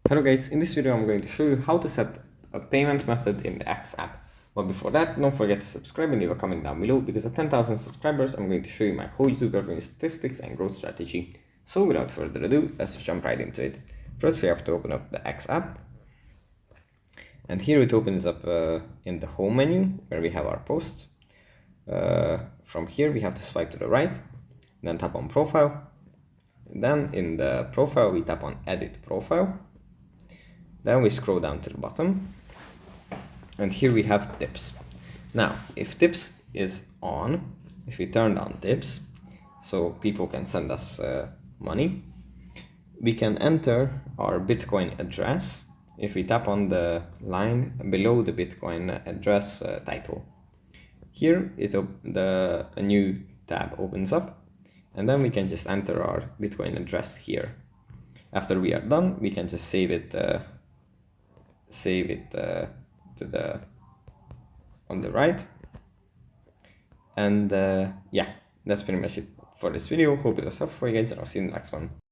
Hello guys, in this video I'm going to show you how to set a payment method in the X app. But before that, don't forget to subscribe and leave a comment down below, because at 10,000 subscribers I'm going to show you my whole YouTube revenue statistics and growth strategy. So without further ado, let's just jump right into it. First we have to open up the X app. And here it opens up in the home menu where we have our posts. From here we have to swipe to the right, then tap on profile. Then in the profile we tap on edit profile. Then we scroll down to the bottom, and here we have tips. Now, if tips is on, if we turn on tips, so people can send us money, we can enter our Bitcoin address if we tap on the line below the Bitcoin address title. Here, a new tab opens up, and then we can just enter our Bitcoin address here. After we are done, we can just save it to on the right, and yeah, that's pretty much it for this video. Hope it was helpful for you guys, and I'll see you in the next one.